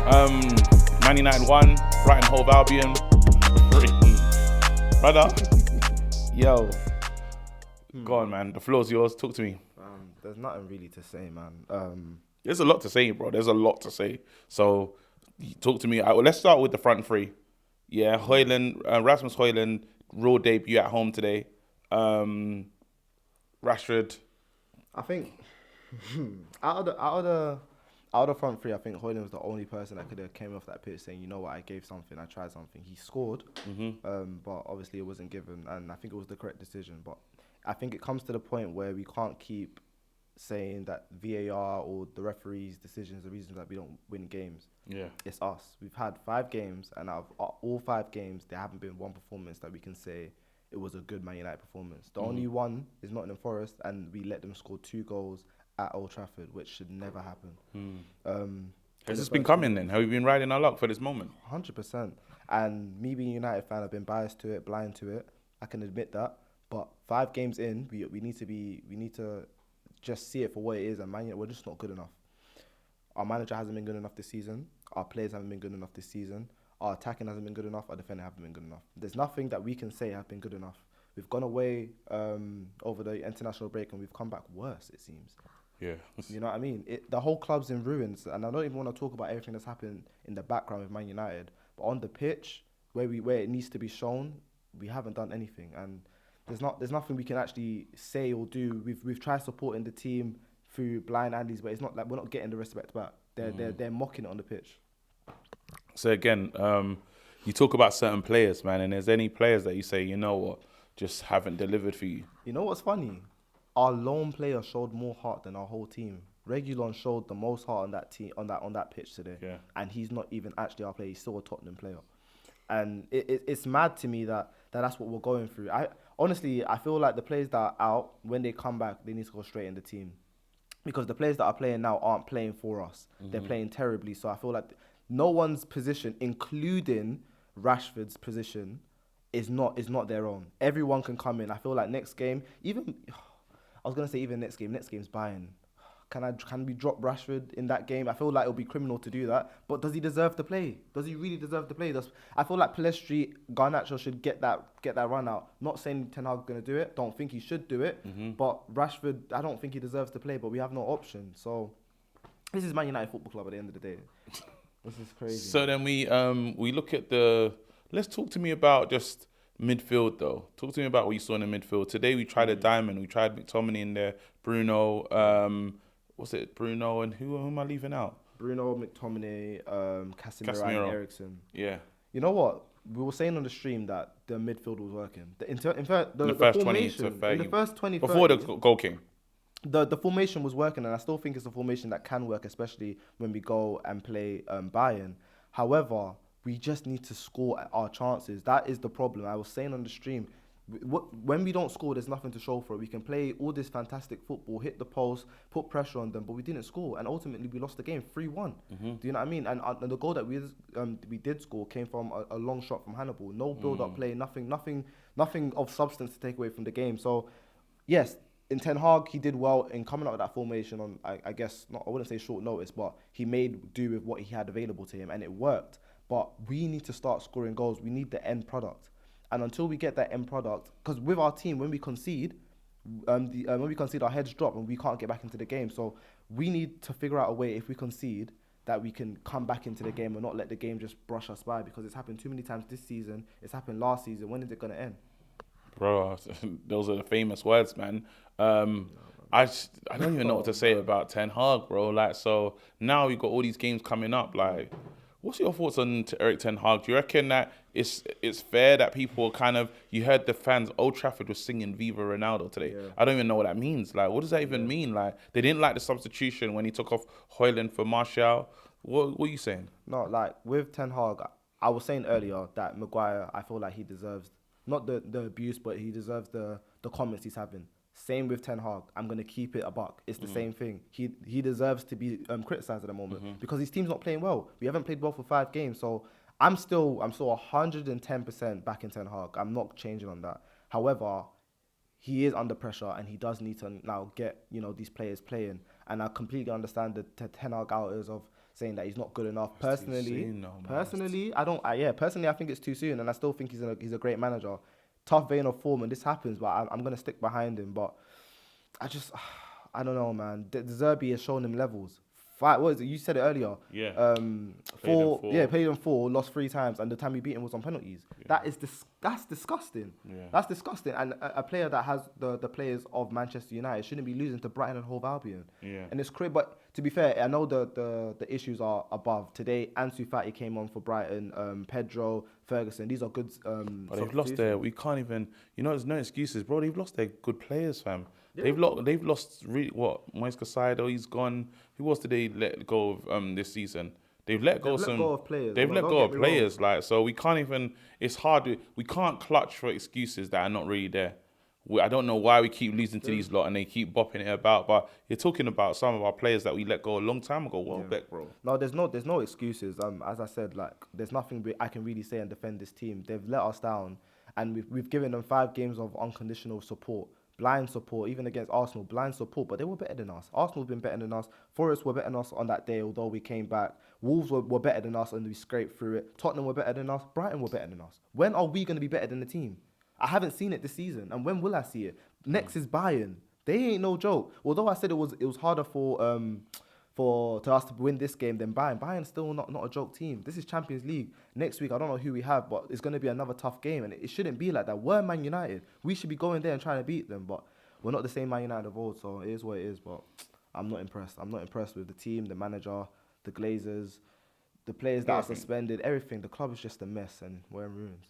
Man United 1, Brighton Hove Albion 3. Brother, yo, go on, man. The floor's yours. Talk to me. There's nothing really to say, man. There's a lot to say, bro. There's a lot to say. So, talk to me. Let's start with the front three. Yeah, Højlund, Rasmus Højlund, raw debut at home today. Rashford. I think out of the front three, I think Højlund was the only person that could have came off that pitch saying, you know what, I gave something, I tried something. He scored, but obviously it wasn't given, and I think it was the correct decision. But I think it comes to the point where we can't keep saying that VAR or the referees' decisions are the reason that we don't win games. Yeah, it's us. We've had 5 games, and out of all 5 games, there haven't been one performance that we can say it was a good Man United performance. The only one is Nottingham Forest, and we let them score 2 goals at Old Trafford, which should never happen. Has this been coming then? Have we been riding our luck for this moment? 100%. And me being a United fan, I've been biased to it, blind to it. I can admit that. But 5 games in, we need to just see it for what it is. And Man United, we're just not good enough. Our manager hasn't been good enough this season. Our players haven't been good enough this season. Our attacking hasn't been good enough. Our defending haven't been good enough. There's nothing that we can say has been good enough. We've gone away over the international break, and we've come back worse, it seems. Yeah. You know what I mean? The whole club's in ruins, and I don't even want to talk about everything that's happened in the background with Man United. But on the pitch, where it needs to be shown, we haven't done anything, and there's nothing we can actually say or do. We've tried supporting the team through blind alleys, but it's not like we're not getting the respect back. They're mocking it on the pitch. So again, you talk about certain players, man, and there's any players that you say, you know what, just haven't delivered for you. You know what's funny? Our lone player showed more heart than our whole team. Reguilon showed the most heart on that team on that pitch today. Yeah. And he's not even actually our player. He's still a Tottenham player. And it's mad to me that's what we're going through. I feel like the players that are out, when they come back, they need to go straight in the team. Because the players that are playing now aren't playing for us. They're playing terribly. So I feel like no one's position, including Rashford's position, is not their own. Everyone can come in. I feel like next game, even next game's Bayern. Can we drop Rashford in that game? I feel like it'll be criminal to do that. But does he deserve to play? Does he really deserve to play? I feel like Pellistri, Garnacho should get that run out. Not saying Ten Hag's going to do it. Don't think he should do it. But Rashford, I don't think he deserves to play. But we have no option. So this is Man United Football Club at the end of the day. This is crazy. So then we look at let's talk to me about just midfield though. Talk to me about what you saw in the midfield. Today we tried a diamond. We tried McTominay in there. Bruno, Bruno and who am I leaving out? Bruno, McTominay, Casemiro and Eriksen. Yeah. You know what? We were saying on the stream that the midfield was working. In fact, the first 20 formation, to 30. in the first 20, before 30, the goal came. The formation was working, and I still think it's a formation that can work, especially when we go and play Bayern. However, we just need to score our chances. That is the problem. I was saying on the stream, when we don't score, there's nothing to show for it. We can play all this fantastic football, hit the post, put pressure on them, but we didn't score, and ultimately we lost the game 3-1. Do you know what I mean? And the goal that we did score came from a long shot from Hannibal. No build-up play, nothing of substance to take away from the game. So, yes, in Ten Hag, he did well in coming out with that formation on, I guess, I wouldn't say short notice, but he made do with what he had available to him, and it worked. But we need to start scoring goals. We need the end product. And until we get that end product, because with our team, when we concede, our heads drop and we can't get back into the game. So we need to figure out a way, if we concede, that we can come back into the game and not let the game just brush us by, because it's happened too many times this season. It's happened last season. When is it going to end? Bro, those are the famous words, man. I don't even know what to say about Ten Hag, bro. Like, so now we've got all these games coming up. Like, what's your thoughts on Erik Ten Hag? Do you reckon that it's fair that people kind of, you heard the fans, Old Trafford was singing Viva Ronaldo today. Yeah. I don't even know what that means. Like, what does that even mean? Like, they didn't like the substitution when he took off Højlund for Martial. What are you saying? No, like, with Ten Hag, I was saying earlier that Maguire, I feel like he deserves, not the abuse, but he deserves the comments he's having. Same with Ten Hag. I'm going to keep it a buck. It's the same thing. He deserves to be criticised at the moment because his team's not playing well. We haven't played well for 5 games. So I'm still 110% back in Ten Hag. I'm not changing on that. However, he is under pressure and he does need to now get, these players playing. And I completely understand the Ten Hag outers of saying that he's not good enough. It's too soon now, man. Personally, I think it's too soon, and I still think he's a great manager. Tough vein of form, and this happens, but I'm gonna stick behind him. But I don't know, man. The Zerbi has shown him levels. What is it? You said it earlier. Yeah. Played in 4, lost 3 times, and the time we beat him was on penalties. Yeah. That's disgusting. Yeah. That's disgusting. And a player that has the players of Manchester United shouldn't be losing to Brighton and Hove Albion. Yeah. And it's crazy. But to be fair, I know the issues are above. Today, Ansu Fati came on for Brighton. Pedro, Ferguson. These are good. But they've lost their. We can't even. There's no excuses, bro. They've lost their good players, fam. Yeah. They've lost Moise Caicedo, he's gone. Who else did they let go of this season? They've let go of players. They've let go of players. Like, so we can't even. It's hard. We can't clutch for excuses that are not really there. I don't know why we keep losing to these lot and they keep bopping it about. But you're talking about some of our players that we let go a long time ago. Welbeck, bro. No, there's no excuses. As I said, like there's nothing I can really say and defend this team. They've let us down, and we've given them 5 games of unconditional support. Blind support, even against Arsenal, blind support, but they were better than us. Arsenal have been better than us. Forest were better than us on that day, although we came back. Wolves were better than us and we scraped through it. Tottenham were better than us. Brighton were better than us. When are we going to be better than the team? I haven't seen it this season, and when will I see it? Next is Bayern. They ain't no joke. Although I said it was harder for us to win this game than Bayern. Bayern's still not a joke team. This is Champions League. Next week, I don't know who we have, but it's going to be another tough game, and it shouldn't be like that. We're Man United. We should be going there and trying to beat them, but we're not the same Man United of old, so it is what it is, but I'm not impressed. I'm not impressed with the team, the manager, the Glazers, the players that are suspended, everything. The club is just a mess, and we're in ruins.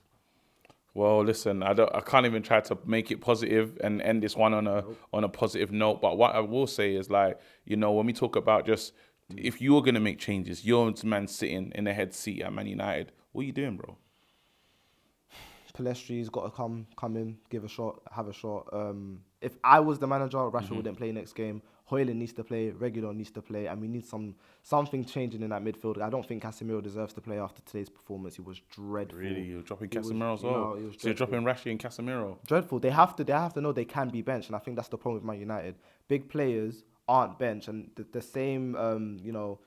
Well, listen, I can't even try to make it positive and end this one on a positive note. But what I will say is, like, when we talk about just if you're gonna make changes, you're the man sitting in the head seat at Man United. What are you doing, bro? Palestri's got to come in, give a shot, have a shot. If I was the manager, Rashford wouldn't play next game. Højlund needs to play, Reguilon needs to play, and we need something changing in that midfield. I don't think Casemiro deserves to play after today's performance. He was dreadful. Really, you're dropping Casemiro as well. So you're dropping Rashford and Casemiro. Dreadful. They have to know they can be benched, and I think that's the problem with Man United. Big players aren't benched, and the same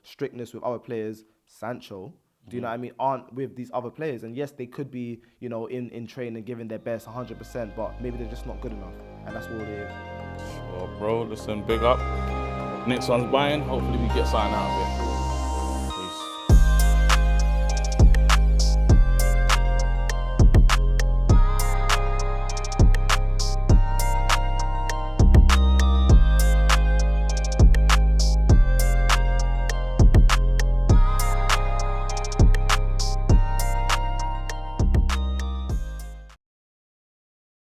strictness with other players. Sancho. Do you know what I mean? Aren't with these other players. And yes, they could be, in training, giving their best 100%, but maybe they're just not good enough. And that's all it is. Well, bro, listen, big up. Next one's Bayern. Hopefully we get something out of it.